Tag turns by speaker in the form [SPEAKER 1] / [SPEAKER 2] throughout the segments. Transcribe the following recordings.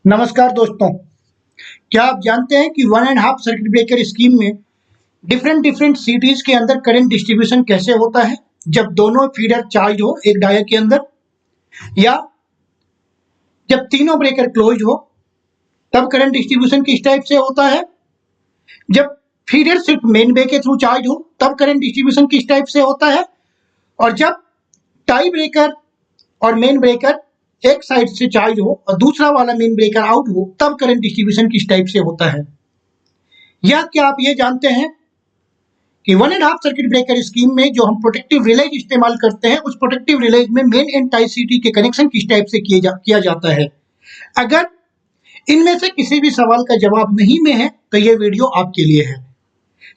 [SPEAKER 1] नमस्कार दोस्तों, क्या आप जानते हैं कि 1.5 सर्किट ब्रेकर स्कीम में डिफरेंट सिटीज के अंदर करंट डिस्ट्रीब्यूशन कैसे होता है जब दोनों फीडर चार्ज हो एक डायोड के अंदर, या जब तीनों ब्रेकर क्लोज हो तब करंट डिस्ट्रीब्यूशन किस टाइप से होता है, जब फीडर सिर्फ मेन ब्रेक के थ्रू चार्ज हो तब करंट डिस्ट्रीब्यूशन किस टाइप से होता है, और जब टाई ब्रेकर और मेन ब्रेकर एक साइड से चार्ज हो और दूसरा वाला मेन ब्रेकर आउट हो तब करंट डिस्ट्रीब्यूशन किस टाइप से होता है। या क्या आप ये जानते हैं कि 1.5 सर्किट ब्रेकर स्कीम में जो हम प्रोटेक्टिव रिलेज इस्तेमाल करते हैं उस प्रोटेक्टिव रिलेज में मेन एंड टाई सीटी के कनेक्शन किस टाइप से किया जाता है। अगर इनमें से किसी भी सवाल का जवाब नहीं में है तो ये वीडियो आपके लिए है।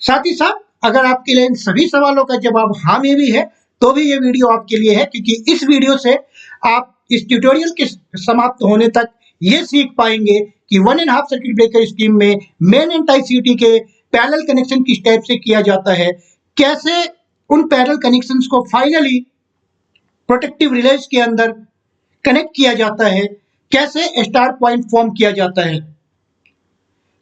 [SPEAKER 1] साथ ही साथ अगर आपके लिए इन सभी सवालों का जवाब हाँ में भी है तो भी ये वीडियो आपके लिए है, क्योंकि इस वीडियो से आप इस ट्यूटोरियल के समाप्त होने तक ये सीख पाएंगे कि 1.5 सर्किट ब्रेकर स्कीम में मेन एंड टाई सीटी के पैरेलल कनेक्शन किस टाइप से किया जाता है, कैसे उन पैरेलल कनेक्शंस को फाइनली प्रोटेक्टिव रिलेज के अंदर कनेक्ट किया जाता है, कैसे स्टार पॉइंट फॉर्म किया जाता है।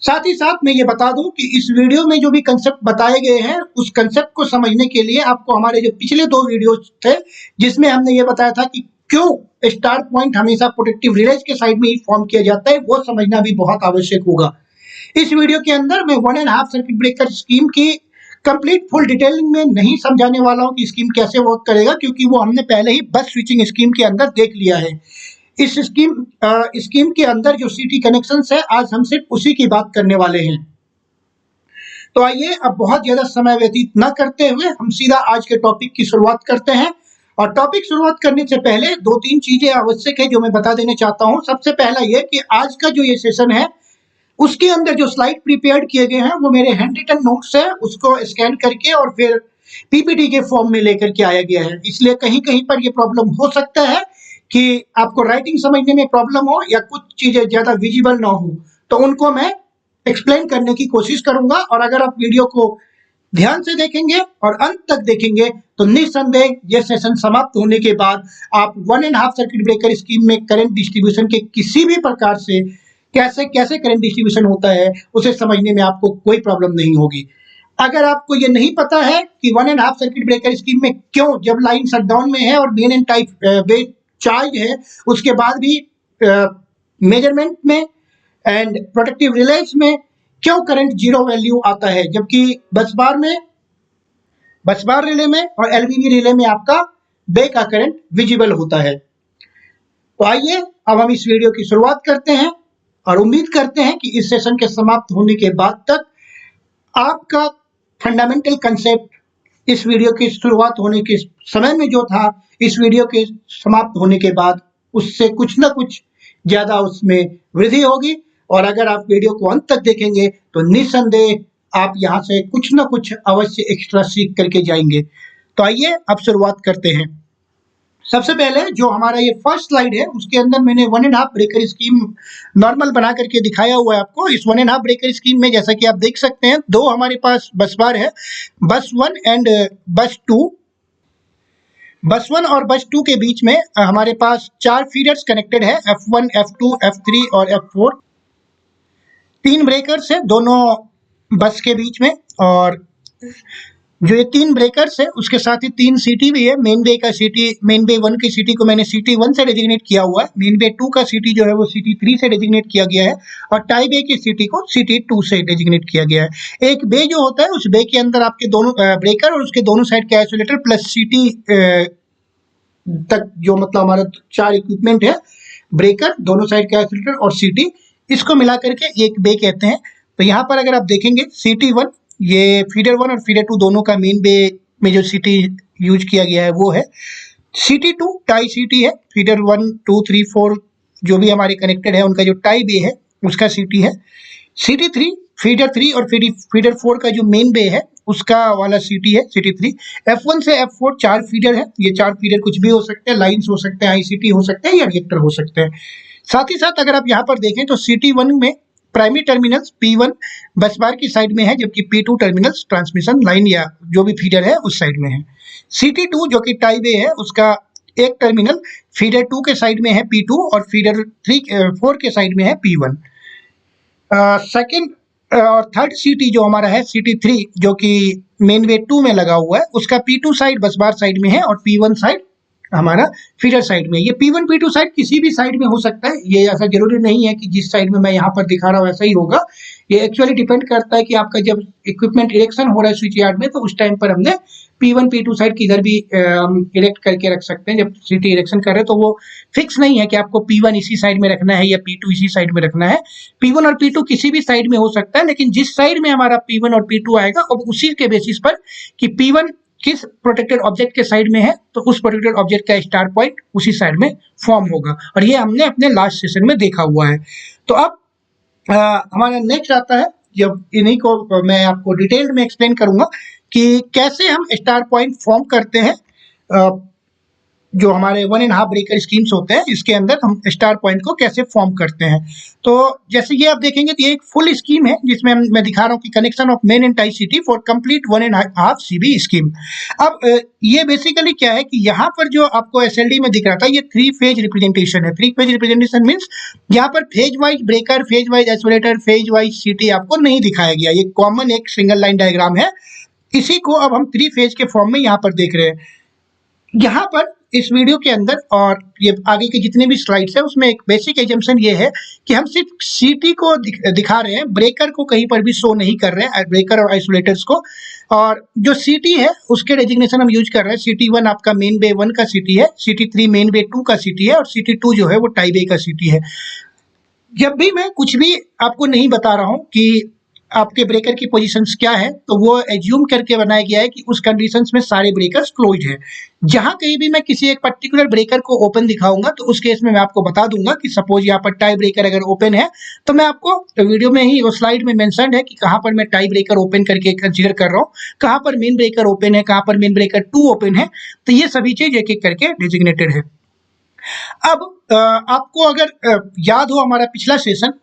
[SPEAKER 1] साथ ही साथ मैं ये बता दूं कि इस वीडियो में जो भी कंसेप्ट बताए गए हैं उस कंसेप्ट को समझने के लिए आपको हमारे जो पिछले 2 वीडियोस थे जिसमें हमने ये बताया था कि क्यों स्टार पॉइंट हमेशा प्रोटेक्टिव रिलेज के साइड में ही फॉर्म किया जाता है, वो समझना भी बहुत आवश्यक होगा। इस वीडियो के अंदर मैं 1.5 सर्किट ब्रेकर स्कीम की कंप्लीट फुल डिटेलिंग में नहीं समझाने वाला हूं कि स्कीम कैसे वर्क करेगा, क्योंकि वो हमने पहले ही बस स्विचिंग स्कीम के अंदर देख लिया है। इस स्कीम के अंदर जो सीटी कनेक्शंस है आज हम सिर्फ उसी की बात करने वाले हैं। तो आइए अब बहुत ज्यादा समय व्यतीत न करते हुए हम सीधा आज के टॉपिक की शुरुआत करते हैं। और टॉपिक शुरुआत करने से पहले 2-3 चीजें आवश्यक है जो मैं बता देना चाहता हूं। सबसे पहला यह कि आज का जो ये सेशन है उसके अंदर जो स्लाइड प्रिपेयर किए गए हैं वो मेरे हैंड रिटन नोट्स है, उसको स्कैन करके और फिर पीपीटी के फॉर्म में लेकर के आया गया है। इसलिए कहीं कहीं पर ये प्रॉब्लम हो सकता है कि आपको राइटिंग समझने में प्रॉब्लम हो या कुछ चीजें ज्यादा विजिबल ना हो, तो उनको मैं एक्सप्लेन करने की कोशिश करूंगा। और अगर आप वीडियो को ध्यान से देखेंगे और अंत तक देखेंगे तो निस्संदेह ये सेशन समाप्त होने के बाद आप 1.5 सर्किट ब्रेकर स्कीम में करंट डिस्ट्रीब्यूशन के किसी भी प्रकार से कैसे करंट डिस्ट्रीब्यूशन होता है उसे समझने में आपको कोई प्रॉब्लम नहीं होगी। अगर आपको ये नहीं पता है कि 1.5 सर्किट ब्रेकर स्कीम में क्यों जब लाइन शटडाउन में है और मेन एंड टाई चार्ज है उसके बाद भी मेजरमेंट में एंड प्रोटेक्टिव रिलेज में क्यों करंट 0 वैल्यू आता है, जबकि बस बार रिले में और एलवीबी रिले में आपका बे का करंट विजिबल होता है। तो आइए अब हम इस वीडियो की शुरुआत करते हैं और उम्मीद करते हैं कि इस सेशन के समाप्त होने के बाद तक आपका फंडामेंटल कंसेप्ट इस वीडियो की शुरुआत होने के समय में जो था इस वीडियो के समाप्त होने के बाद उससे कुछ ना कुछ ज्यादा उसमें वृद्धि होगी। और अगर आप वीडियो को अंत तक देखेंगे तो निस्संदेह आप यहाँ से कुछ ना कुछ अवश्य एक्स्ट्रा सीख करके जाएंगे। तो आइए अब शुरुआत करते हैं। सबसे पहले जो हमारा ये फर्स्ट स्लाइड है उसके अंदर मैंने 1.5 ब्रेकर स्कीम नॉर्मल बना करके दिखाया हुआ है आपको। इस 1.5 ब्रेकर स्कीम में जैसा कि आप देख सकते हैं 2 हमारे पास बस बार है, बस 1 एंड बस 2। बस 1 और बस 2 के बीच में हमारे पास 4 फीडर्स कनेक्टेड है, F1, F2, F3 और F4। 3 ब्रेकर्स है दोनों बस के बीच में, और जो ये 3 ब्रेकर्स है उसके साथ ही 3 सीटी भी है। मेन बे 1 की सीटी को मैंने सीटी 1 से डेजिग्नेट किया हुआ है, मेन बे 2 का सीटी जो है वो सीटी 3 से डेजिग्नेट किया गया है, और टाई बे की सीटी को सीटी 2 से डेजिग्नेट किया गया है। एक बे जो होता है उस बे के अंदर आपके दोनों ब्रेकर और उसके दोनों साइड के आइसोलेटर प्लस सीटी तक जो मतलब हमारा 4 इक्विपमेंट है, ब्रेकर, दोनों साइड के आइसोलेटर और सीटी, इसको मिला करके एक बे कहते हैं। तो यहाँ पर अगर आप देखेंगे सीटी 1 ये फीडर 1 और फीडर 2 दोनों का मेन बे में जो सीटी यूज किया गया है वो है। सीटी 2 टाई सीटी है, फीडर 1, 2, 3, 4 जो भी हमारे कनेक्टेड है उनका जो टाई बे है उसका सीटी है। सीटी 3 फीडर 3 और फीडर 4 का जो मेन बे है उसका वाला सीटी है सीटी 3। F1 से F4 4 फीडर है, ये 4 फीडर कुछ भी हो सकते हैं, लाइन्स हो सकते हैं, आईसीटी हो सकते हैं या रिएक्टर हो सकते हैं। साथ ही साथ अगर आप यहाँ पर देखें तो सीटी 1 में प्राइमरी टर्मिनल्स P1 बस बार की साइड में है, जबकि P2 टर्मिनल्स ट्रांसमिशन लाइन या जो भी फीडर है उस साइड में है। CT2 जो कि टाई वे है उसका एक टर्मिनल फीडर 2 के साइड में है P2 और फीडर 4 के साइड में है P1। सेकंड और थर्ड सीटी जो हमारा है CT3 जो कि मेन वे 2 में लगा हुआ है, उसका P2 साइड बस बार साइड में है और P1 साइड हमारा फीडर साइड में। ये P1 P2 साइड किसी भी साइड में हो सकता है, ये ऐसा जरूरी नहीं है कि जिस साइड में मैं यहाँ पर दिखा रहा हूँ ऐसा ही होगा। ये एक्चुअली डिपेंड करता है कि आपका जब इक्विपमेंट इरेक्शन हो रहा है स्विच यार्ड में, तो उस टाइम पर हमने P1 P2 साइड किधर भी इरेक्ट करके रख सकते हैं। जब सीटी इरेक्शन कर रहे हैं तो वो फिक्स नहीं है कि आपको P1 इसी साइड में रखना है या P2 इसी साइड में रखना है। P1 और P2 किसी भी साइड में हो सकता है, लेकिन जिस साइड में हमारा P1 और P2 आएगा अब उसी के बेसिस पर कि P1 किस प्रोटेक्टेड ऑब्जेक्ट के साइड में है, तो उस प्रोटेक्टेड ऑब्जेक्ट का स्टार पॉइंट उसी साइड में फॉर्म होगा। और ये हमने अपने लास्ट सेशन में देखा हुआ है। तो अब हमारा नेक्स्ट आता है, जब इन्हीं को मैं आपको डिटेल में एक्सप्लेन करूंगा कि कैसे हम स्टार पॉइंट फॉर्म करते हैं। जो हमारे 1.5 ब्रेकर स्कीम्स होते हैं इसके अंदर हम स्टार पॉइंट को कैसे फॉर्म करते हैं। तो जैसे ये आप देखेंगे तो ये एक फुल स्कीम है जिसमें मैं दिखा रहा हूँ कि connection of main and tie सीटी फॉर कंप्लीट 1.5 CB स्कीम। अब ये बेसिकली क्या है कि यहाँ पर जो आपको SLD में दिख रहा था ये 3 फेज रिप्रेजेंटेशन है। 3 फेज रिप्रेजेंटेशन मीन्स यहाँ पर phase wise breaker, phase wise isolator, phase wise सीटी आपको नहीं दिखाया गया। ये कॉमन एक सिंगल लाइन डायग्राम है, इसी को अब हम 3 फेज के फॉर्म में यहाँ पर देख रहे हैं। यहाँ पर इस वीडियो के अंदर और ये आगे के जितने भी स्लाइड्स हैं उसमें एक बेसिक एजम्पशन ये है कि हम सिर्फ सीटी को दिखा रहे हैं, ब्रेकर को कहीं पर भी शो नहीं कर रहे हैं, ब्रेकर और आइसोलेटर्स को। और जो सीटी है उसके डेजिग्नेशन हम यूज कर रहे हैं। CT1 आपका मेन बे 1 का सीटी है, CT3 मेन बे 2 का सीटी है और CT2 जो है वो टाई बे का सीटी है। जब भी मैं कुछ भी आपको नहीं बता रहा हूँ कि आपके ब्रेकर की पोजीशंस क्या है, तो वो एज्यूम करके बनाया गया है कि उस कंडीशंस में सारे ब्रेकर्स क्लोज्ड है। जहां कहीं भी मैं किसी एक पर्टिकुलर ब्रेकर को ओपन दिखाऊंगा तो उस केस में मैं आपको बता दूंगा कि सपोज यहाँ पर टाई ब्रेकर अगर ओपन है तो मैं आपको वीडियो में ही वो स्लाइड में मेंशन है कि कहाँ पर मैं टाई ब्रेकर ओपन करके कंसीडर कर रहा हूँ, कहाँ पर मेन ब्रेकर ओपन है, कहाँ पर मेन ब्रेकर 2 ओपन है। तो ये सभी चीज एक एक करके डेजिग्नेटेड है। अब आपको अगर याद हो हमारा पिछला सेशन,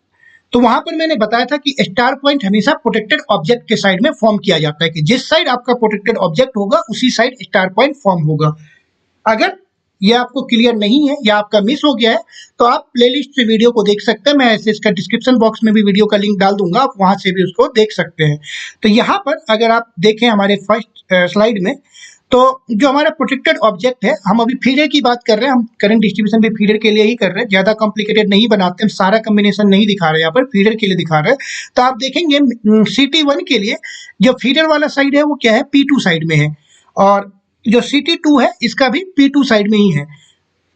[SPEAKER 1] तो वहां पर मैंने बताया था कि स्टार पॉइंट हमेशा प्रोटेक्टेड ऑब्जेक्ट के साइड में फॉर्म किया जाता है कि जिस साइड आपका प्रोटेक्टेड ऑब्जेक्ट होगा उसी साइड स्टार पॉइंट फॉर्म होगा। अगर ये आपको क्लियर नहीं है या आपका मिस हो गया है तो आप प्लेलिस्ट से वीडियो को देख सकते हैं। मैं ऐसे इसका डिस्क्रिप्शन बॉक्स में भी वीडियो का लिंक डाल दूंगा, आप वहां से भी उसको देख सकते हैं। तो यहाँ पर अगर आप देखें हमारे फर्स्ट स्लाइड में, तो जो हमारा प्रोटेक्टेड ऑब्जेक्ट है, हम अभी फीडर की बात कर रहे हैं, हम करंट डिस्ट्रीब्यूशन भी फीडर के लिए ही कर रहे हैं, ज्यादा कॉम्प्लिकेटेड नहीं बनाते, हम सारा कॉम्बिनेशन नहीं दिखा रहे हैं, यहाँ पर फीडर के लिए दिखा रहे हैं। तो आप देखेंगे CT1 के लिए जो फीडर वाला साइड है वो क्या है, P2 साइड में है, और जो CT2 है इसका भी P2 साइड में ही है।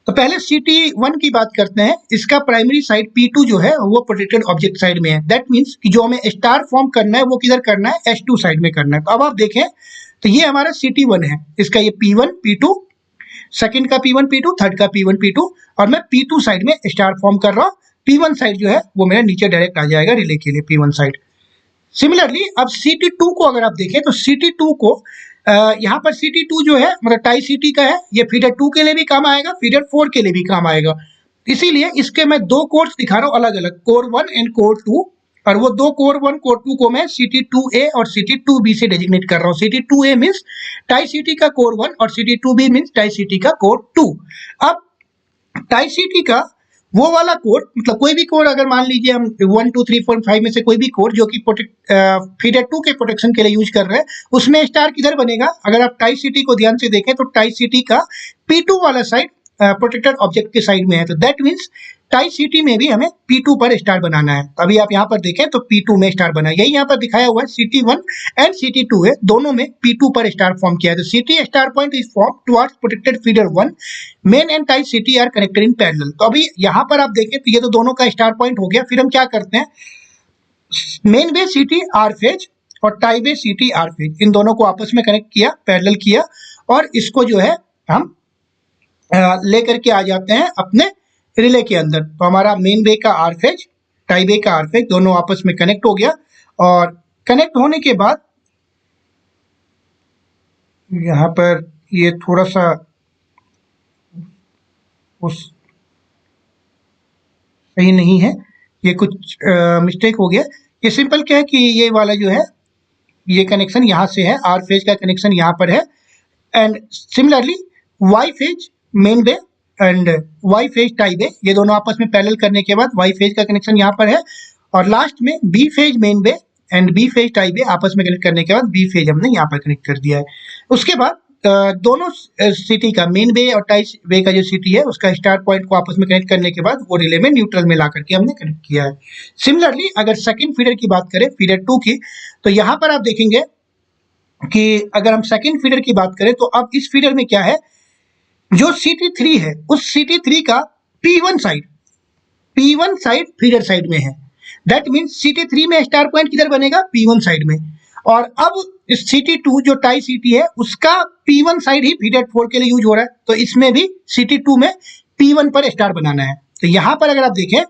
[SPEAKER 1] तो पहले CT1 की बात करते हैं। इसका प्राइमरी साइड P2 जो है वो प्रोटेक्टेड ऑब्जेक्ट साइड में है। दैट मीन्स कि जो हमें स्टार फॉर्म करना है वो किधर करना है, S2 साइड में करना है। तो अब आप देखें तो ये हमारा CT1 है, इसका ये P1 P2, सेकंड का P1 P2, थर्ड का P1 P2, और मैं P2 साइड में स्टार फॉर्म कर रहा हूँ। P1 साइड जो है वो मेरा नीचे डायरेक्ट आ जाएगा रिले के लिए, P1 साइड। सिमिलरली अब CT2 को अगर आप देखें तो CT2 को यहाँ पर CT2 जो है मतलब टाई सीटी का है, ये फीडर 2 के लिए भी काम आएगा, फीडर 4 के लिए भी काम आएगा। इसीलिए इसके मैं 2 कोर्स दिखा रहा हूँ अलग अलग, कोर 1 एंड कोर 2, और वो 2 कोर 1 कोर 2 को मैं CT2A और CT2B से डेजिग्नेट कर रहा हूँ। CT2A मीन्स टाई सीटी का कोर 1 और CT2B मीन्स टाई सीटी का कोर 2। अब टाई सीटी का वो वाला कोर, मतलब कोई भी कोर, अगर मान लीजिए हम 1 2 3 4 5 में से कोई भी कोर जो कि फीडर 2 के प्रोटेक्शन के लिए यूज कर रहे हैं, उसमें स्टार किधर बनेगा। अगर आप टाई सीटी को ध्यान से देखें तो टाई सीटी का P2 वाला साइड प्रोटेक्टेड ऑब्जेक्ट के साइड में है। तो दैट मीन्स टाई सीटी में भी हमें P2 पर स्टार बनाना है। अभी आप यहाँ पर देखें तो P2 में स्टार बना है, यही यहाँ पर दिखाया हुआ है। CT1 एंड CT2 है, दोनों में P2 पर स्टार फॉर्म किया है। तो CT star point is form towards protected feeder 1, main and tie सीटी आर कनेक्टेड इन पैरेलल। तो अभी यहाँ पर आप देखें तो ये तो दोनों का स्टार पॉइंट हो गया। फिर हम क्या करते हैं, मेन बे सीटी आर फेज और टाई बे सीटी आर फेज, इन दोनों को आपस में कनेक्ट किया, पैरेलल किया, और इसको जो है हम लेकर के आ जाते हैं अपने रिले के अंदर। तो हमारा मेन बे का आर फेज, टाई बे का आर फेज दोनों आपस में कनेक्ट हो गया। और कनेक्ट होने के बाद यहाँ पर ये थोड़ा सा सही नहीं है, ये कुछ मिस्टेक हो गया। ये सिंपल क्या है कि ये वाला जो है ये कनेक्शन यहाँ से है, आर फेज का कनेक्शन यहाँ पर है, and similarly Y phase main bay and Y phase tie bay, ये दोनों आपस में पैरेलल करने के बाद वाई फेज का कनेक्शन यहाँ पर है, और लास्ट में B phase main bay and B phase tie bay आपस में कनेक्ट करने के बाद बी फेज हमने यहाँ पर कनेक्ट कर दिया है। उसके बाद दोनों सिटी का मेन बे और टाई बे का जो सिटी है उसका स्टार पॉइंट को आपस में कनेक्ट करने के बाद वो रिले में न्यूट्रल में ला करके हमने कनेक्ट किया है। सिमिलरली अगर सेकंड फीडर की बात करें, फीडर 2 की, तो यहाँ पर आप देखेंगे कि अगर हम सेकंड फीडर की बात करें तो अब इस फीडर में क्या है, जो CT3 है उस CT3 का P1 साइड फीडर साइड में है। दैट मीन्स CT3 में स्टार पॉइंट किधर बनेगा, P1 साइड में। और अब इस CT2 जो टाई सिटी है उसका P1 साइड ही फीडर 4 के लिए यूज हो रहा है, तो इसमें भी CT2 में P1 पर स्टार बनाना है। तो यहाँ पर अगर आप देखें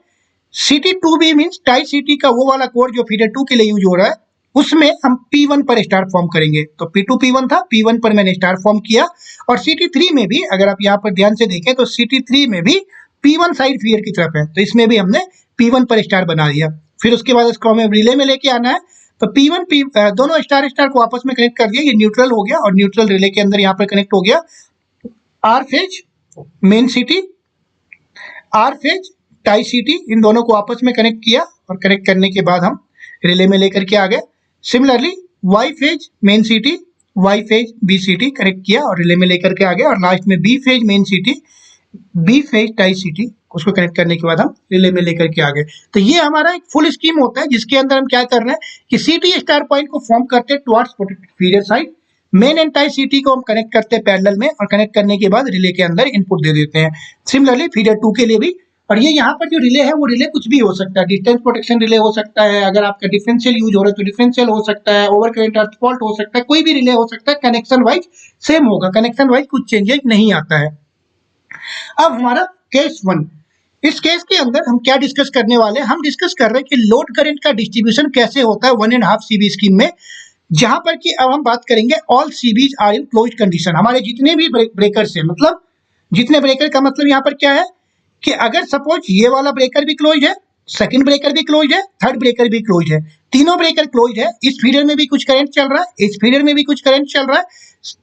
[SPEAKER 1] CT2B मीन्स टाई सिटी का वो वाला कोड जो फीडर 2 के लिए यूज हो रहा है, उसमें हम P1 पर स्टार फॉर्म करेंगे। तो P2 P1 था, P1 पर मैंने स्टार फॉर्म किया। और CT3 में भी अगर आप यहाँ पर ध्यान से देखें तो CT3 में भी P1 साइड फीडर की तरफ है, तो इसमें भी हमने P1 पर स्टार बना दिया। फिर उसके बाद इसको हमें रिले में लेके आना है, तो P1 दोनों स्टार स्टार को आपस में कनेक्ट कर दिया, ये न्यूट्रल हो गया और न्यूट्रल रिले के अंदर यहाँ पर कनेक्ट हो गया। R phase main CT, R phase tie CT, इन दोनों को आपस में कनेक्ट किया और कनेक्ट करने के बाद हम रिले में लेकर के आ गए। Similarly Y phase main CT, Y phase B CT connect किया और रिले में लेकर के आ गए, और लास्ट में B phase main CT, B phase tie CT, उसको कनेक्ट करने के बाद हम रिले में लेकर के आ गए। तो ये हमारा एक फुल स्कीम होता है जिसके अंदर हम क्या कर रहे हैं कि सिटी स्टार पॉइंट को फॉर्म करते हैं towards feeder side, main and tie city को हम कनेक्ट करते हैं पैरेलल में, और कनेक्ट करने के बाद रिले के अंदर इनपुट दे देते हैं। सिमिलरली फीडर 2 के लिए भी। और ये यहाँ पर जो रिले है वो रिले कुछ भी हो सकता है, डिस्टेंस प्रोटेक्शन रिले हो सकता है, अगर आपका डिफरेंशियल यूज हो रहा है तो डिफरेंशियल हो सकता है, ओवर करंट अर्थ फॉल्ट हो सकता है, कोई भी रिले हो सकता है, कनेक्शन वाइज सेम होगा, कनेक्शन वाइज कुछ चेंजेस नहीं आता है। अब हमारा केस 1, इस केस के अंदर हम क्या डिस्कस करने वाले हैं, हम डिस्कस कर रहे हैं कि लोड करंट का डिस्ट्रीब्यूशन कैसे होता है 1.5 CB स्कीम में, जहां पर कि अब हम बात करेंगे all CBs are in closed condition. हमारे जितने भी ब्रेकर्स है, मतलब जितने ब्रेकर का मतलब यहाँ पर क्या है कि अगर सपोज ये वाला ब्रेकर भी क्लोज है, सेकंड ब्रेकर भी क्लोज है, थर्ड ब्रेकर भी क्लोज है, तीनों ब्रेकर क्लोज है, इस फीडर में भी कुछ करंट चल रहा है, इस फीडर में भी कुछ करंट चल रहा है,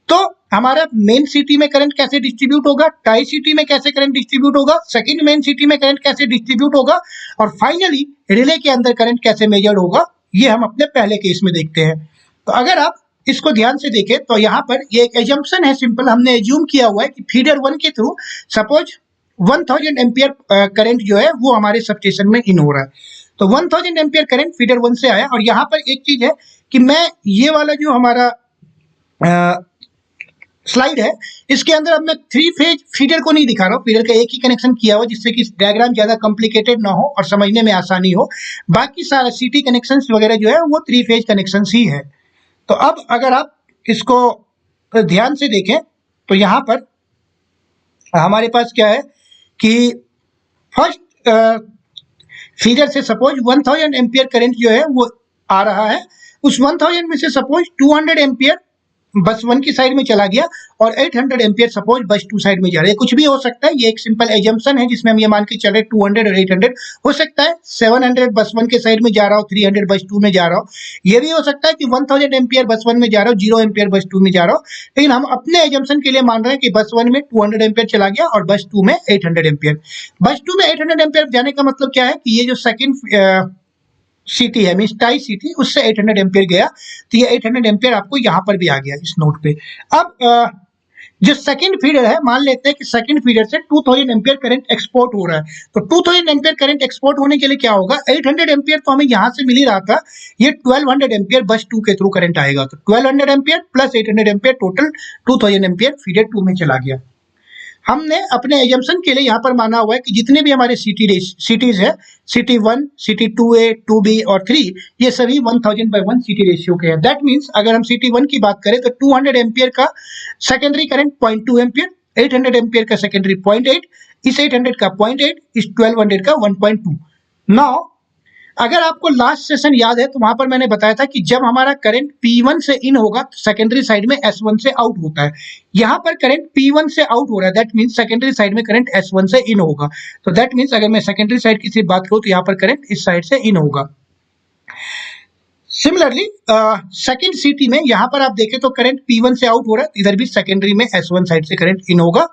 [SPEAKER 1] तो हमारा मेन सिटी में करंट कैसे डिस्ट्रीब्यूट होगा, टाई सिटी में कैसे करंट डिस्ट्रीब्यूट होगा, सेकंड मेन सिटी में करंट कैसे डिस्ट्रीब्यूट होगा, और फाइनली रिले के अंदर करंट कैसे मेजर्ड होगा, ये हम अपने पहले केस में देखते हैं। तो अगर आप इसको ध्यान से देखें तो यहाँ पर ये एक एजम्पशन है, सिंपल हमने एज्यूम किया हुआ है कि फीडर 1 के थ्रू सपोज 1000 एम्पियर करंट जो है वो हमारे सबस्टेशन में इन हो रहा है। तो 1000 एम्पियर करंट फीडर 1 से आया, और यहाँ पर एक चीज है कि मैं ये वाला जो हमारा स्लाइड है इसके अंदर अब मैं 3 फेज फीडर को नहीं दिखा रहा हूँ, फीडर का एक ही कनेक्शन किया हुआ जिससे कि डायग्राम ज्यादा कॉम्प्लिकेटेड ना हो और समझने में आसानी हो। बाकी सारा सिटी कनेक्शन वगैरह जो है वो 3 फेज कनेक्शन ही है। तो अब अगर आप इसको ध्यान से देखें तो यहाँ पर हमारे पास क्या है कि फर्स्ट फीडर से सपोज 1000 एम्पियर करंट जो है वो आ रहा है, उस 1000 में से सपोज 200 एम्पियर बस 1 की साइड में चला गया और 800 एम्पियर सपोज बस 2 साइड में जा रहा है। कुछ भी हो सकता है, ये एक सिंपल एजम्पशन है जिसमें हम ये मान के चल रहे 200 और 800 हो सकता है, 700 बस 1 के साइड में जा रहा हो, 300 बस 2 में जा रहा हो, ये भी हो सकता है कि 1000 एम्पियर बस 1 में जा रहा हो, 0 एम्पियर बस 2 में जा रहा हो, लेकिन हम अपने एजम्पशन के लिए मान रहे हैं कि बस 1 में 200 एम्पियर चला गया और बस 2 में 800 एम्पियर। बस 2 में 800 एम्पियर जाने का मतलब क्या है कि ये जो सेकंड सिटी है मींस टाई सिटी, उससे 800 एम्पियर गया, तो ये 800 एम्पियर आपको यहाँ पर भी आ गया इस नोट पे। अब जो सेकंड फीडर है, मान लेते हैं कि सेकंड फीडर से 2000 एम्पियर करंट एक्सपोर्ट हो रहा है, तो 2000 एम्पियर करंट एक्सपोर्ट होने के लिए क्या होगा, 800 एम्पियर तो हमें यहाँ से मिल ही रहा था, ये 1200 एम्पियर बस 2 के थ्रू करंट आएगा, तो 1200 ampere plus 800 ampere total 2000 ampere feeder 2 में चला गया। हमने अपने एजम्पशन के लिए यहाँ पर माना हुआ है कि जितने भी हमारे सिटीज है, सिटी 1, सिटी 2A, 2B और 3, ये सभी 1000/1 सिटी रेशियो के हैं। दैट मीन्स अगर हम सिटी 1 की बात करें तो 200 एम्पियर का सेकेंडरी करंट 0.2 एम्पियर, 800 एम्पियर का सेकेंडरी 0.8, इस 800 का 0.8, इस 1200 का 1.2। नाउ अगर आपको लास्ट सेशन याद है तो वहां पर मैंने बताया था कि जब हमारा करंट P1 से इन होगा तो सेकेंडरी साइड में S1 से आउट होता है। यहाँ पर करंट P1 से आउट हो रहा है, दैट मींस सेकेंडरी साइड में करंट S1 से इन होगा। तो दैट मींस अगर मैं सेकेंडरी साइड की सिर्फ बात करूं तो यहाँ पर करंट इस साइड से इन होगा। सिमिलरली सेकेंड सिटी में यहाँ पर आप देखें तो करंट P1 से आउट हो रहा है, इधर भी सेकेंडरी में S1 साइड से करंट इन होगा।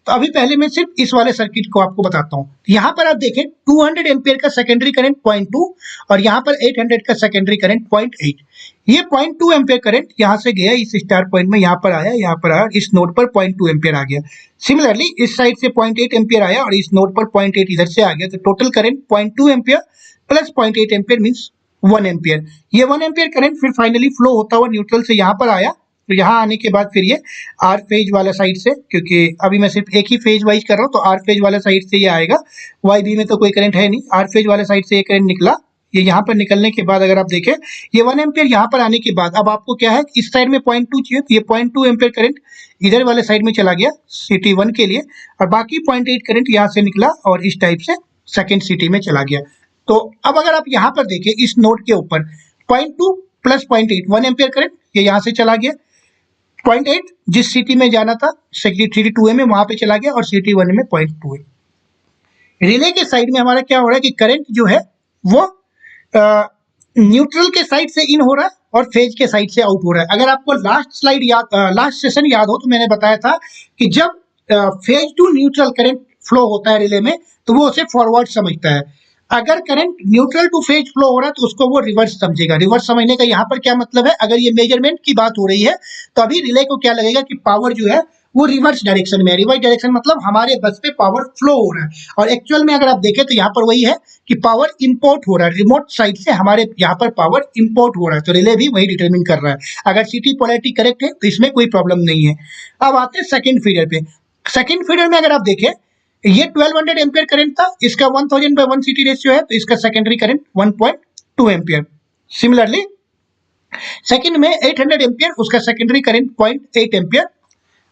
[SPEAKER 1] तो अभी पहले मैं सिर्फ इस वाले सर्किट को आपको बताता हूँ। यहाँ पर आप देखें 200 एम्पियर का सेकेंडरी करंट 0.2 और यहाँ पर 800 का सेकेंडरी करंट 0.8। ये 0.2 एम्पियर करंट यहाँ से गया इस स्टार पॉइंट में, यहाँ पर आया, इस नोड पर 0.2 एम्पियर आ गया। सिमिलरली इस साइड से 0.8 एम्पियर आया और इस नोड पर 0.8 इधर से आ गया, तो total current 0.2 ampere plus 0.8 ampere means 1 ampere. ये 1 एम्पियर करंट फिर फाइनली फ्लो होता हुआ न्यूट्रल से यहाँ पर आया, तो यहाँ आने के बाद फिर ये आर फेज वाला साइड से, क्योंकि अभी मैं सिर्फ एक ही फेज वाइज कर रहा हूँ, तो आर फेज वाला साइड से ये आएगा। वाई बी में तो कोई करंट है नहीं, आर फेज वाले साइड से ये करंट निकला। ये यहाँ पर निकलने के बाद अगर आप देखें ये 1 एम्पियर यहाँ पर आने के बाद अब आपको क्या है, इस साइड में 0.2 चाहिए, तो ये 0.2 एम्पियर करंट इधर वाले साइड में चला गया सिटी 1 के लिए, और बाकी 0.8 करंट यहाँ से निकला और इस टाइप से सेकेंड सिटी में चला गया। तो अब अगर आप यहाँ पर देखें इस नोड के ऊपर 0.2 प्लस 0.8 1 एम्पियर करंट ये यहाँ से चला गया, 0.8 जिस सिटी में जाना था सिटी 2 में वहां पे चला गया और सिटी 1 में 0.2 है। रिले के साइड में हमारा क्या हो रहा है कि करंट जो है वो न्यूट्रल के साइड से इन हो रहा है और फेज के साइड से आउट हो रहा है। अगर आपको लास्ट सेशन याद हो तो मैंने बताया था कि जब phase two neutral current flow होता है रिले में तो वो उसे फॉरवर्ड समझता है। अगर current neutral two phase flow हो रहा है तो उसको वो रिवर्स समझेगा। रिवर्स समझने का यहाँ पर क्या मतलब है, अगर ये मेजरमेंट की बात हो रही है तो अभी रिले को क्या लगेगा कि पावर जो है वो रिवर्स डायरेक्शन में है। रिवर्स डायरेक्शन मतलब हमारे बस पे पावर फ्लो हो रहा है, और एक्चुअल में अगर आप देखें तो यहाँ पर वही है कि पावर इंपोर्ट हो रहा है, रिमोट साइड से हमारे यहाँ पर पावर इंपोर्ट हो रहा है, तो रिले भी वही डिटरमिन कर रहा है। अगर सिटी पोलैरिटी करेक्ट है तो इसमें कोई प्रॉब्लम नहीं है। अब आते हैं सेकेंड फीडर पे। सेकेंड फीडर में अगर आप देखें ये 1200 एम्पियर करंट था, इसका 1000/1 सिटी रेशियो है, तो इसका secondary current 1.2 ampere. Similarly second में 800 एम्पियर, उसका सेकेंडरी करंट 0.8 एम्पियर।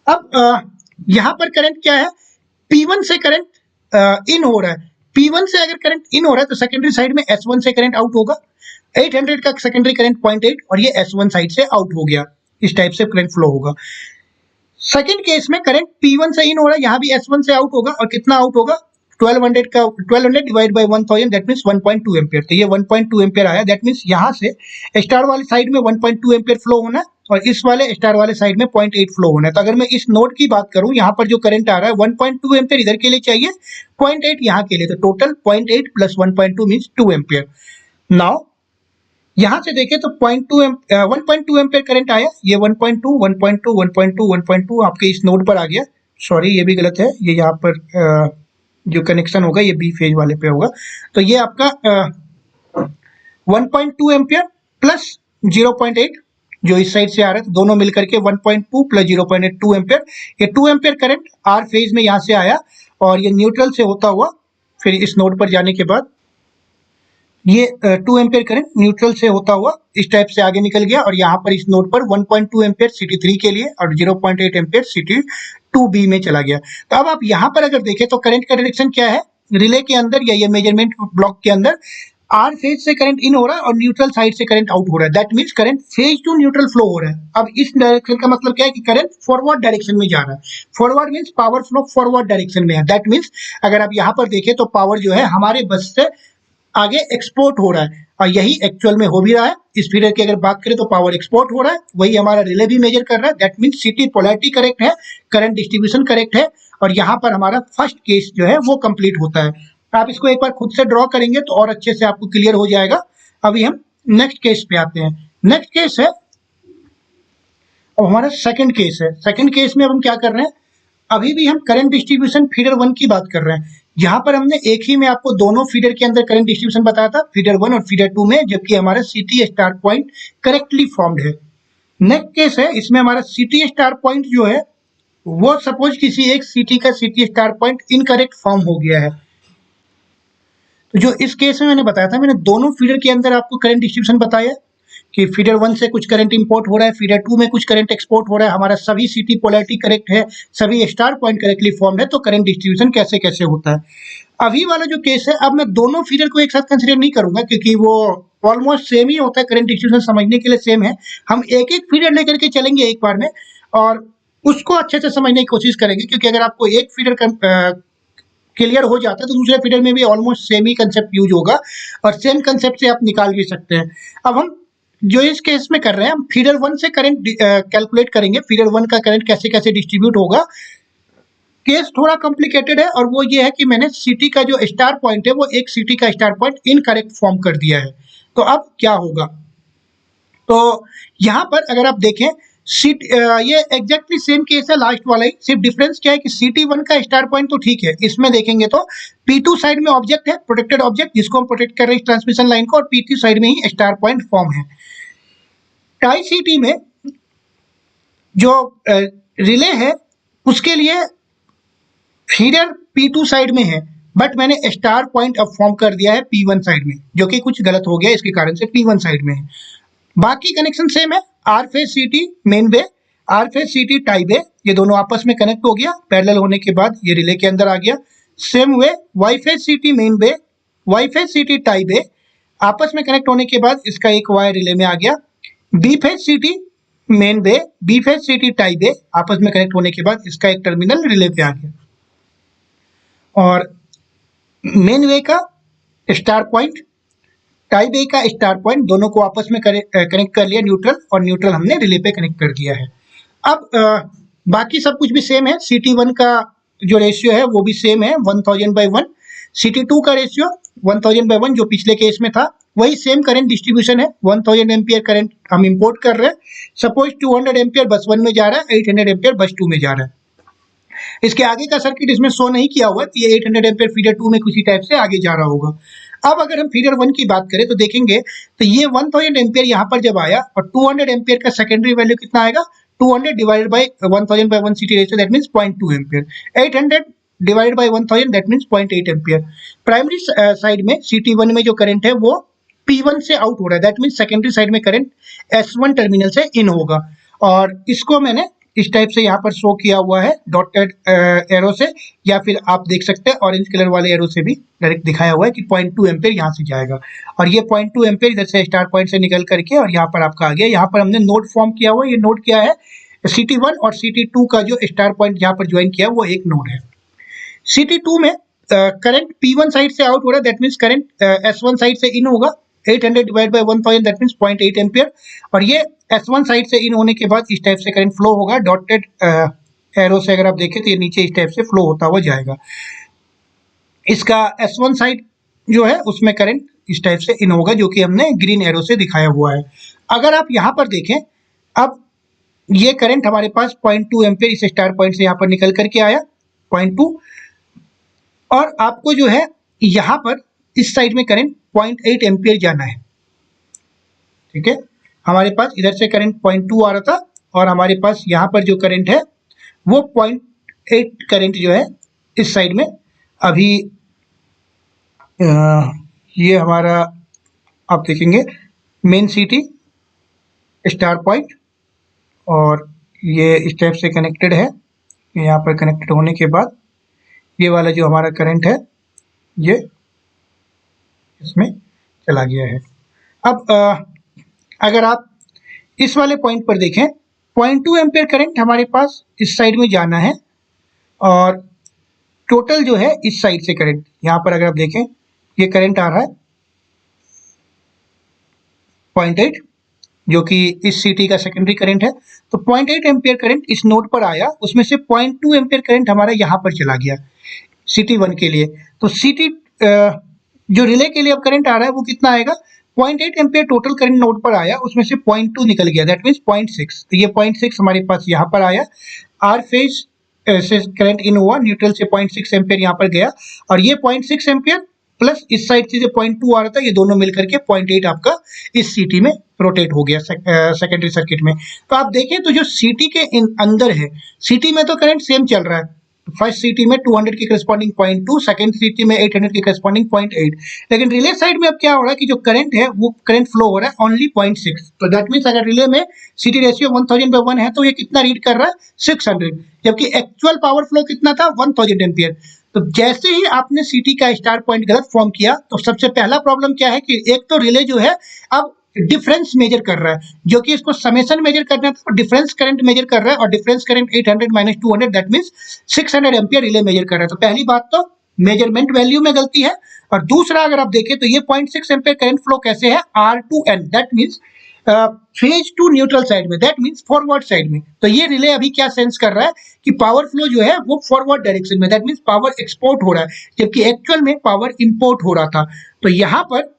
[SPEAKER 1] अब यहाँ पर करंट क्या है, P1 से करंट इन हो रहा है। P1 से अगर करंट इन हो रहा है तो सेकेंडरी साइड में S1 से करंट आउट होगा। 800 का सेकेंडरी करंट 0.8 और ये S1 साइड से आउट हो गया, इस टाइप से करंट फ्लो होगा। सेकंड केस में करंट P1 से इन हो रहा है, यहाँ भी S1 से आउट होगा, और कितना आउट होगा 1200 divide by 1000 that means 1.2 ampere. तो ये 1.2 एम्पियर आया, दैट मींस यहाँ से स्टार वाली साइड में 1.2 एम्पियर फ्लो होना है और इस वाले स्टार वाले साइड में 0.8 फ्लो होना है। तो अगर मैं इस नोड की बात करूं, यहाँ पर जो करंट आ रहा है 1.2 एम्पियर इधर के लिए चाहिए, 0.8 यहाँ के लिए, तो total 0.8 plus 1.2 means 2 ampere. Now यहाँ से देखें तो 1.2 एम्पियर करंट आया, ये 1.2 1.2 1.2 1.2 आपके इस नोड पर आ गया। सॉरी ये भी गलत है, ये यहाँ पर जो कनेक्शन होगा ये बी फेज वाले पे होगा, तो ये आपका 1.2 एम्पियर प्लस 0.8 जो इस साइड से आ रहा है, तो दोनों मिलकर के 1.2 प्लस 0.8 2 एम्पियर। ये 2 एम्पियर करंट आर फेज में यहाँ से आया और ये न्यूट्रल से होता हुआ फिर इस नोड पर जाने के बाद ये 2 एम्पियर करंट न्यूट्रल से होता हुआ इस टाइप से आगे निकल गया और यहाँ पर इस नोड पर 1.2 एम्पियर सिटी 3 के लिए और 0.8 एम्पियर सिटी 2B में चला गया। तो अब आप यहाँ पर अगर देखें तो करंट का डायरेक्शन क्या है, रिले के अंदर या ये मेजरमेंट ब्लॉक के अंदर आर फेज से करंट इन हो रहा है और न्यूट्रल साइड से करंट आउट हो रहा है, that means current phase two neutral flow हो रहा है। अब इस डायरेक्शन का मतलब क्या है कि करंट फॉरवर्ड डायरेक्शन में जा रहा है। Forward means power flow forward direction में है, दैट मींस अगर आप यहाँ पर देखें तो पावर जो है हमारे बस से आगे एक्सपोर्ट हो रहा है और यही एक्चुअल में हो भी रहा है। इस फीडर की अगर बात करें तो पावर एक्सपोर्ट हो रहा है, वही हमारा रिले भी मेजर कर रहा है, that means city polarity correct है, करंट डिस्ट्रीब्यूशन करेक्ट है और यहाँ पर हमारा फर्स्ट केस जो है वो कंप्लीट होता है। आप इसको एक बार खुद से ड्रॉ करेंगे तो और अच्छे से आपको क्लियर हो जाएगा। अभी हम नेक्स्ट केस पे आते हैं। नेक्स्ट केस है और हमारा सेकंड केस है। सेकंड केस में अब हम क्या कर रहे हैं, अभी भी हम करंट डिस्ट्रीब्यूशन फीडर 1 की बात कर रहे हैं। यहाँ पर हमने एक ही में आपको दोनों फीडर के अंदर करंट डिस्ट्रीब्यूशन बताया था, फीडर 1 और फीडर 2 में, जबकि हमारा city star point correctly formed है। नेक्स्ट केस है, इसमें हमारा सिटी स्टार पॉइंट जो है वो सपोज किसी एक सिटी का city star point incorrect form हो गया है। तो जो इस केस में मैंने बताया था, मैंने दोनों फीडर के अंदर आपको करंट डिस्ट्रीब्यूशन बताया कि फीडर 1 से कुछ करंट इंपोर्ट हो रहा है, फीडर 2 में कुछ करंट एक्सपोर्ट हो रहा है, हमारा सभी सिटी पोलैरिटी करेक्ट है, सभी स्टार पॉइंट करेक्टली फॉर्म्ड है, तो करंट डिस्ट्रीब्यूशन कैसे कैसे होता है। अभी वाला जो केस है, अब मैं दोनों फीडर को एक साथ कंसीडर नहीं करूंगा क्योंकि वो ऑलमोस्ट सेम ही होता है, करंट डिस्ट्रीब्यूशन समझने के लिए सेम है। हम एक एक फीडर लेकर के चलेंगे एक बार में और उसको अच्छे से समझने की कोशिश करेंगे, क्योंकि अगर आपको एक फीडर क्लियर हो जाता है तो दूसरे फीडर में भी ऑलमोस्ट सेम ही कंसेप्ट यूज होगा और सेम कंसेप्ट से आप निकाल भी सकते हैं। अब हम जो इस केस में कर रहे हैं, हम फीडर 1 से करंट कैलकुलेट करेंगे, फीडर 1 का करंट कैसे कैसे डिस्ट्रीब्यूट होगा केस थोड़ा कॉम्प्लिकेटेड है और वो ये है कि मैंने सिटी का जो स्टार पॉइंट है वो एक सिटी का स्टार पॉइंट इनकरेक्ट फॉर्म कर दिया है। तो अब क्या होगा, तो यहाँ पर अगर आप देखें ये एग्जैक्टली सेम केस है लास्ट वाला ही, सिर्फ डिफरेंस क्या है कि CT1 का स्टार पॉइंट तो ठीक है, इसमें देखेंगे तो P2 साइड में ऑब्जेक्ट है, प्रोटेक्टेड ऑब्जेक्ट जिसको हम प्रोटेक्ट कर रहे हैं ट्रांसमिशन लाइन को, और P3 साइड में ही स्टार पॉइंट फॉर्म है। टाई सिटी में जो रिले है उसके लिए फीडर P2 साइड में है, बट मैंने स्टार पॉइंट अब फॉर्म कर दिया है P1 साइड में, जो कि कुछ गलत हो गया इसके कारण से P1 साइड में है। बाकी कनेक्शन सेम है, आर फेज सिटी मेन बे, R phase CT tie bay, ये दोनों आपस में कनेक्ट हो गया, पैरेलल होने के बाद ये रिले के अंदर आ गया। Same way Y phase CT main bay, Y phase CT tie bay, आपस में कनेक्ट होने के बाद इसका एक वायर रिले में आ गया। बी फेज सिटी मेन बे, B phase CT tie bay, आपस में कनेक्ट होने के बाद इसका एक टर्मिनल रिले पे आ गया। और मेन वे का स्टार पॉइंट, टाई बे का स्टार पॉइंट, दोनों को आपस में कनेक्ट कर लिया न्यूट्रल, और न्यूट्रल हमने रिले पे कनेक्ट कर दिया है। अब बाकी सब कुछ भी सेम है, CT1 का जो रेशियो है वो भी सेम है 1000/1, CT2 का रेशियो 1000/1 जो पिछले केस में था, वही सेम करंट डिस्ट्रीब्यूशन है, 1000 एम्पियर करंट हम इंपोर्ट कर रहे हैं। सपोज 200 एम्पियर बस 1 में जा रहा है, 800 एम्पियर बस 2 में जा रहा है। इसके आगे का सर्किट इसमें शो नहीं किया हुआ है, ये 800 एम्पियर फीडर 2 में किसी टाइप से आगे जा रहा होगा। अब अगर हम फीडर 1 की बात करें तो देखेंगे तो ये 1000 एम्पियर यहाँ पर जब आया, और 200 एम्पियर का सेकेंडरी वैल्यू कितना आएगा, 200 divided by 1000/1 CT ratio, that means 0.2 ampere. 800 divided by 1000, that means 0.8 ampere. Primary side में CT1 में जो करंट है वो P1 से आउट हो रहा है, दैट मींस सेकेंडरी साइड में करंट S1 टर्मिनल से इन होगा, और इसको मैंने इस टाइप से यहाँ पर शो किया हुआ है डॉटेड एरो से, या फिर आप देख सकते हैं ऑरेंज कलर वाले एरो से भी डायरेक्ट दिखाया हुआ है कि 0.2 एम्पियर यहाँ से जाएगा, और ये 0.2 एम्पियर इधर से स्टार पॉइंट से निकल करके और यहाँ पर आपका आ गया। यहाँ पर हमने नोड फॉर्म किया हुआ है, ये नोड क्या है, CT1 और CT2 का जो स्टार पॉइंट यहाँ पर ज्वाइन किया वो एक नोड है। CT2 में करंट P1 साइड से आउट हो रहा है, that means current S1 side से इन होगा, 800 divide by 1000, that means 0.8 ampere, और ये S1 साइड से इन होने के बाद इस टाइप से करंट फ्लो होगा, डॉटेड एरो से अगर आप देखें तो ये नीचे इस टाइप से फ्लो होता हुआ जाएगा। इसका S1 साइड जो है उसमें करंट इस टाइप से इन होगा, जो कि हमने ग्रीन एरो से दिखाया हुआ है। अगर आप यहाँ पर देखें, अब ये करंट हमारे पास 0.2 एम्पियर इस स्टार पॉइंट से यहाँ पर निकल करके आया 0.2, और आपको जो है यहाँ पर इस साइड में करंट 0.8 एम्पियर जाना है, ठीक है। हमारे पास इधर से करंट 0.2 आ रहा था, और हमारे पास यहाँ पर जो करंट है वो 0.8 करंट जो है इस साइड में अभी ये हमारा आप देखेंगे मेन सिटी स्टार पॉइंट, और ये इस टाइप से कनेक्टेड है। यहाँ पर कनेक्टेड होने के बाद ये वाला जो हमारा करंट है ये इसमें चला गया है। अब अगर आप इस वाले पॉइंट पर देखें, 0.2 एम्पियर करंट हमारे पास इस साइड में जाना है, और टोटल जो है इस साइड से करंट, यहाँ पर अगर आप देखें ये करंट आ रहा है 0.8, जो कि इस सिटी का सेकेंडरी करंट है। तो 0.8 एम्पियर करंट इस नोड पर आया, उसमें से 0.2 एम्पियर करंट हमारा यहाँ पर चला गया CT1 के लिए। तो CT जो रिले के लिए अब करंट आ रहा है वो कितना आएगा, 0.8 एम्पियर टोटल करंट नोड पर आया, उसमें से 0.2 निकल गया, दैट मींस 0.6। तो ये 0.6 हमारे पास यहाँ पर आया, आर फेज से करंट इन हुआ, न्यूट्रल से 0.6 एम्पियर यहाँ पर गया, और ये 0.6 एम्पियर प्लस इस साइड से जो 0.2 आ रहा था, ये दोनों मिलकर के 0.8 आपका इस सिटी में रोटेट हो गया सेकेंडरी सर्किट में। तो आप देखें तो जो सिटी के अंदर है, सिटी में तो करंट सेम चल रहा है, फर्स्ट सिटी में 200 की करस्पॉन्डिंग 0.2, सेकंड सिटी में 800 की करस्पॉन्डिंग 0.8, लेकिन रिले साइड में अब क्या हो रहा है कि जो करंट है वो करंट फ्लो हो रहा है ओनली 0.6। तो दैट मींस अगर रिले में सिटी रेशियो 1000/1 है तो ये कितना रीड कर रहा है, 600, जबकि एक्चुअल पावर फ्लो कितना था, 1000 एम्पियर। तो जैसे ही आपने सिटी का स्टार पॉइंट गलत फॉर्म किया, तो सबसे पहला प्रॉब्लम क्या है कि एक तो रिले जो है अब डिफरेंस मेजर कर रहा है, जो कि इसको समेशन मेजर करना था, डिफरेंस करंट मेजर कर रहा है, और difference current 800 minus 200, that means 600 ampere relay measure कर रहा है। तो पहली बात तो मेजरमेंट वैल्यू में गलती है, और दूसरा अगर आप देखें तो ये 0.6 एम्पियर करंट फ्लो कैसे है, R2N, that means phase two neutral side में, दैट मीन्स फॉरवर्ड साइड में। तो ये रिले अभी क्या सेंस कर रहा है कि पावर फ्लो जो है वो फॉरवर्ड डायरेक्शन में, दैट मीन्स पावर एक्सपोर्ट हो रहा है, जबकि एक्चुअल में पावर इंपोर्ट हो रहा था। तो यहाँ पर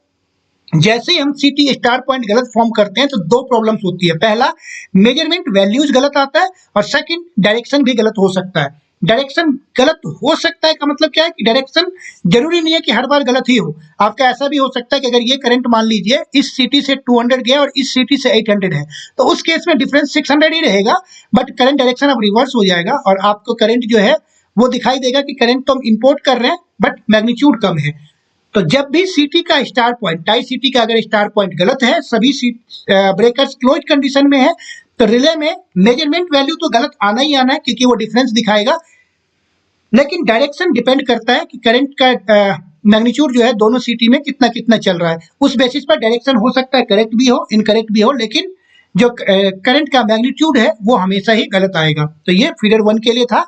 [SPEAKER 1] जैसे ही हम सीटी स्टार पॉइंट गलत फॉर्म करते हैं तो दो प्रॉब्लम्स होती है। पहला, मेजरमेंट वैल्यूज गलत आता है, और सेकंड, डायरेक्शन भी गलत हो सकता है। डायरेक्शन गलत हो सकता है का मतलब क्या है कि डायरेक्शन जरूरी नहीं है कि हर बार गलत ही हो। आपका ऐसा भी हो सकता है कि अगर ये करंट मान लीजिए इस सिटी से 200 गया और इस सिटी से 800 है, तो उस केस में डिफरेंस 600 ही रहेगा, बट करंट डायरेक्शन अब रिवर्स हो जाएगा और आपको करंट जो है वो दिखाई देगा कि करंट तो हम इंपोर्ट कर रहे हैं बट मैग्नीट्यूड कम है। तो जब भी सीटी का स्टार पॉइंट, टाई सीटी का अगर स्टार पॉइंट गलत है, सभी ब्रेकर्स क्लोज कंडीशन में है, तो रिले में मेजरमेंट वैल्यू तो गलत आना ही आना है क्योंकि वो डिफरेंस दिखाएगा, लेकिन डायरेक्शन डिपेंड करता है कि करंट का मैग्नीट्यूड जो है दोनों सीटी में कितना कितना चल रहा है। उस बेसिस पर डायरेक्शन हो सकता है करेक्ट भी हो, इनकरेक्ट भी हो, लेकिन जो करंट का मैग्नीट्यूड है वो हमेशा ही गलत आएगा। तो ये फीडर 1 के लिए था।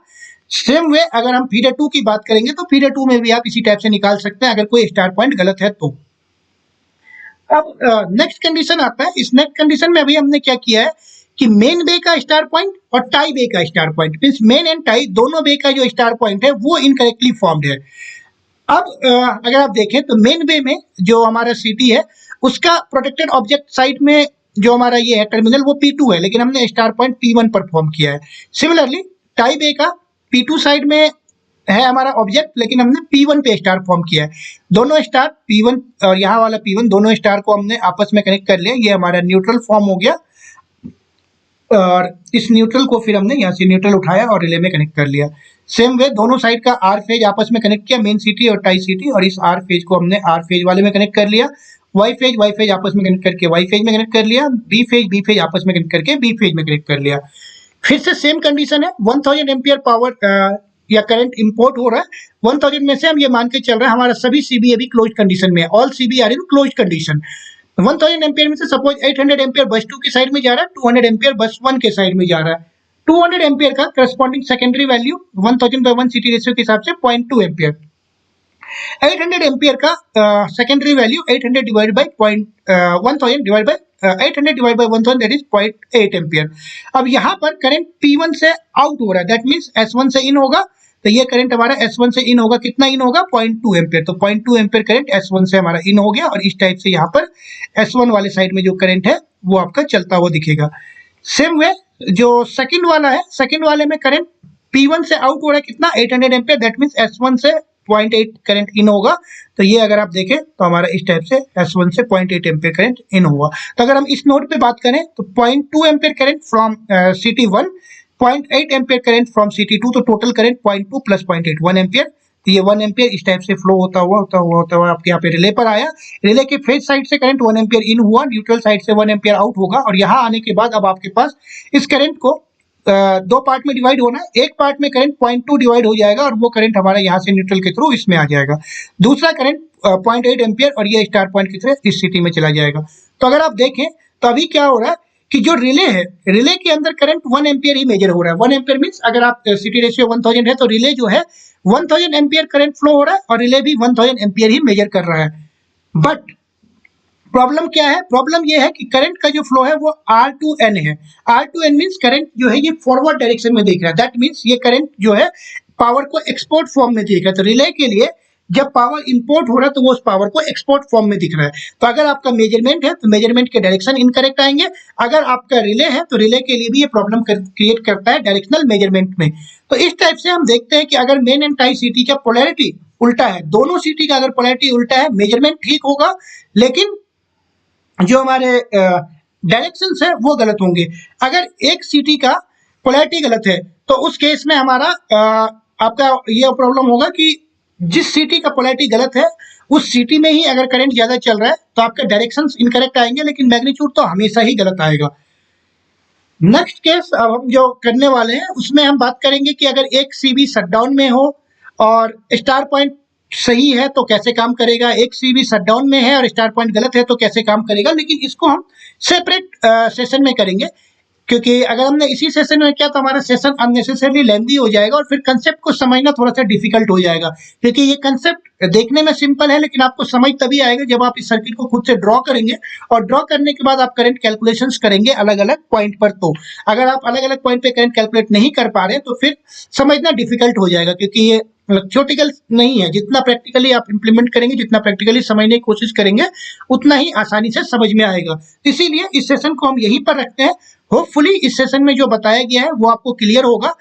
[SPEAKER 1] सेम वे अगर हम फीडर 2 की बात करेंगे तो फीडर 2 में भी आप इसी टाइप से निकाल सकते हैं अगर कोई स्टार पॉइंट गलत है तो। अब नेक्स्ट कंडीशन आता है। इस नेक्स्ट कंडीशन में अभी हमने क्या किया है कि मेन बे का स्टार पॉइंट और टाई बे का star point, means main and tie दोनों बे का जो स्टार पॉइंट है वो इनकरेक्टली फॉर्म्ड है। अब अगर आप देखें तो मेन बे में जो हमारा सिटी है उसका प्रोटेक्टेड ऑब्जेक्ट साइड में जो हमारा ये है टर्मिनल वो P2 है, लेकिन हमने स्टार पॉइंट P1 पर फॉर्म किया है। सिमिलरली टाई बे का P2 साइड में है हमारा ऑब्जेक्ट, लेकिन हमने P1 पे स्टार फॉर्म किया है। दोनों स्टार P1 और यहाँ वाला P1 दोनों स्टार को हमने आपस में कनेक्ट कर लिया, ये हमारा न्यूट्रल फॉर्म हो गया। और इस न्यूट्रल को फिर हमने यहाँ से न्यूट्रल उठाया और रिले में कनेक्ट कर लिया। सेम वे दोनों साइड का आर फेज आपस में कनेक्ट किया, मेन सिटी और टाई सिटी, और इस आर फेज को हमने आर फेज वाले में कनेक्ट कर लिया। वाई फेज आपस में कनेक्ट करके वाई फेज में कनेक्ट कर लिया। बी फेज आपस में कनेक्ट करके बी फेज में कनेक्ट कर लिया। फिर से सेम कंडीशन है, 1000 एम्पियर पावर या करंट इंपोर्ट हो रहा है। 1000 में से हम ये मान के चल रहे हैं हमारा सभी सीबी अभी क्लोज कंडीशन में है, all CB are in close condition. 1000 ampere में से सपोज 800 एम्पियर बस 2 की साइड में जा रहा है, 200 एम्पियर बस 1 के साइड में जा रहा है। 200 एम्पियर का corresponding secondary value 1000/1 CT ratio के हिसाब से 0.2 एम्पियर। 800 एम्पियर का secondary value 800 divide by 1000 divide by 800 divide by 1000 that is 0.8 ampere. अब यहाँ पर करंट P1 से आउट हो रहा है, दैट मींस S1 से इन होगा, तो ये करंट हमारा S1 से इन होगा, कितना इन होगा 0.2 एम्पियर। तो 0.2 एम्पियर करंट S1 से हमारा इन हो गया, और इस टाइप से यहाँ पर S1 वाले साइड में जो करंट है वो आपका चलता हुआ दिखेगा। सेम वे जो सेकंड वाला है, सेकंड वाले में करंट P1 से आउट हो रहा है कितना 800 एम्पियर, दैट मींस S1 से 0.8 करंट इन होगा। तो ये अगर आप देखें तो हमारा इस टाइप से S1 से 0.8 एम्पियर करंट इन हुआ। तो अगर हम इस नोड पे बात करें तो 0.2 ampere current from CT1, 0.8 ampere current from CT2, तो टोटल करंट 0.2 प्लस 0.8 1 एम्पियर। तो ये 1 एम्पियर इस टाइप से फ्लो होता हुआ आपके यहाँ पे रिले पर आया। रिले के फेज साइड से करंट 1 एम्पियर इन हुआ, न्यूट्रल साइड से 1 एम्पियर आउट होगा, और यहाँ आने के बाद अब आपके पास इस करंट को दो पार्ट में डिवाइड होना है। एक पार्ट में करंट 0.2 डिवाइड हो जाएगा और वो करंट हमारा यहाँ से न्यूट्रल के थ्रू इसमें आ जाएगा। दूसरा करंट 0.8 एम्पियर और ये स्टार पॉइंट की तरह इस सिटी में चला जाएगा। तो अगर आप देखें तो अभी क्या हो रहा है कि जो रिले है, रिले के अंदर करंट 1 एम्पियर ही मेजर हो रहा है। 1 एम्पियर मींस अगर आप सिटी रेशियो 1000 है तो रिले जो है 1000 एम्पियर करंट फ्लो हो रहा है और रिले भी 1000 एम्पियर ही मेजर कर रहा है। बट प्रॉब्लम क्या है, प्रॉब्लम ये है कि करंट का जो फ्लो है वो R2N है। R2N मींस करंट जो है ये फॉरवर्ड डायरेक्शन में देख रहा है, दैट मींस ये करंट जो है पावर को एक्सपोर्ट फॉर्म में देख रहा है। तो रिले के लिए जब पावर इंपोर्ट हो रहा है तो वो उस पावर को एक्सपोर्ट फॉर्म में दिख रहा है। तो अगर आपका मेजरमेंट है तो मेजरमेंट के डायरेक्शन इनकरेक्ट आएंगे। अगर आपका रिले है तो रिले के लिए भी ये प्रॉब्लम क्रिएट करता है डायरेक्शनल मेजरमेंट में। तो इस टाइप से हम देखते हैं कि अगर मेन एंड टाई सिटी का पोलैरिटी उल्टा है, दोनों सिटी का अगर पोलैरिटी उल्टा है, मेजरमेंट ठीक होगा लेकिन जो हमारे डायरेक्शंस है वो गलत होंगे। अगर एक सिटी का पोलैरिटी गलत है तो उस केस में हमारा आपका ये प्रॉब्लम होगा कि जिस सिटी का पोलैरिटी गलत है उस सिटी में ही अगर करंट ज्यादा चल रहा है तो आपके डायरेक्शंस इनकरेक्ट आएंगे, लेकिन मैग्नीट्यूड तो हमेशा ही गलत आएगा। नेक्स्ट केस अब हम जो करने वाले हैं उसमें हम बात करेंगे कि अगर एक सीबी शटडाउन में हो और स्टार पॉइंट सही है तो कैसे काम करेगा, एक सीबी शटडाउन में है और स्टार पॉइंट गलत है तो कैसे काम करेगा। लेकिन इसको हम सेपरेट सेशन में करेंगे। क्योंकि अगर हमने इसी सेशन में किया तो हमारा सेशन अननेसेसरली लेंदी हो जाएगा और फिर कंसेप्ट को समझना थोड़ा सा डिफिकल्ट हो जाएगा, क्योंकि ये कंसेप्ट देखने में सिंपल है लेकिन आपको समझ तभी आएगा जब आप इस सर्किट को खुद से ड्रॉ करेंगे और ड्रॉ करने के बाद आप करंट कैलकुलेशंस करेंगे अलग अलग पॉइंट पर। तो अगर आप अलग अलग पॉइंट पे करंट कैलकुलेट नहीं कर पा रहे तो फिर समझना डिफिकल्ट हो जाएगा, क्योंकि ये थ्योरेटिकल नहीं है। जितना प्रैक्टिकली आप इंप्लीमेंट करेंगे, जितना प्रैक्टिकली समझने की कोशिश करेंगे, उतना ही आसानी से समझ में आएगा। इसीलिए इस सेशन को हम यहीं पर रखते हैं। होपफुली इस सेशन में जो बताया गया है वो आपको क्लियर होगा।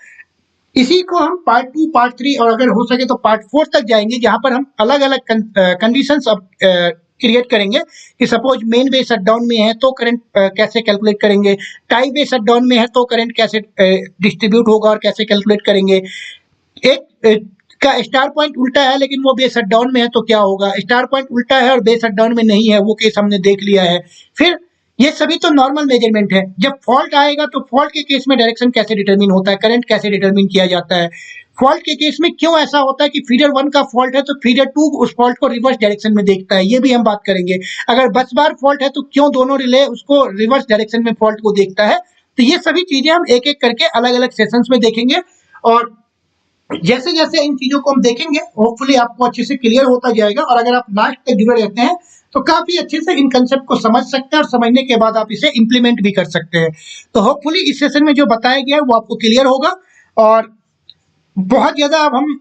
[SPEAKER 1] इसी को हम पार्ट 2, पार्ट 3 और अगर हो सके तो पार्ट 4 तक जाएंगे, जहां पर हम अलग अलग कंडीशंस अब क्रिएट करेंगे कि सपोज मेन बेस शटडाउन में है तो करंट कैसे कैलकुलेट करेंगे, टाई बेस शटडाउन में है तो करंट कैसे डिस्ट्रीब्यूट होगा और कैसे कैलकुलेट करेंगे, एक का स्टार पॉइंट उल्टा है लेकिन वो बेस शटडाउन में है तो क्या होगा, स्टार पॉइंट उल्टा है और बेस शटडाउन में नहीं है, वो केस हमने देख लिया है। फिर ये सभी तो नॉर्मल मेजरमेंट है। जब फॉल्ट आएगा तो फॉल्ट के केस में डायरेक्शन कैसे डिटरमिन होता है, करंट कैसे डिटरमिन किया जाता है, फॉल्ट के केस में क्यों ऐसा होता है कि फीडर 1 का फॉल्ट है तो फीडर 2 उस फॉल्ट को रिवर्स डायरेक्शन में देखता है, ये भी हम बात करेंगे। अगर 10 बार फॉल्ट है तो क्यों दोनों रिले उसको रिवर्स डायरेक्शन में फॉल्ट को देखता है। तो ये सभी चीजें हम एक एक करके अलग अलग सेशंस में देखेंगे और जैसे जैसे इन चीजों को हम देखेंगे होपफुली आपको अच्छे से क्लियर होता जाएगा। और अगर आप लास्ट तक जुड़े रहते हैं तो काफी अच्छे से इन कंसेप्ट को समझ सकते हैं और समझने के बाद आप इसे इंप्लीमेंट भी कर सकते हैं। तो होपफुली इस सेशन में जो बताया गया है वो आपको क्लियर होगा और बहुत ज्यादा अब हम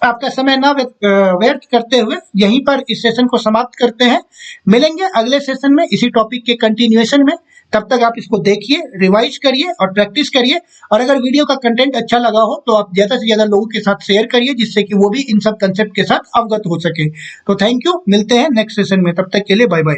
[SPEAKER 1] आपका समय ना व्यर्थ करते हुए यहीं पर इस सेशन को समाप्त करते हैं। मिलेंगे अगले सेशन में इसी टॉपिक के कंटिन्यूएशन में। तब तक आप इसको देखिए, रिवाइज करिए और प्रैक्टिस करिए। और अगर वीडियो का कंटेंट अच्छा लगा हो तो आप ज्यादा से ज्यादा लोगों के साथ शेयर करिए, जिससे कि वो भी इन सब कंसेप्ट के साथ अवगत हो सके। तो थैंक यू, मिलते हैं नेक्स्ट सेशन में, तब तक के लिए बाय बाय।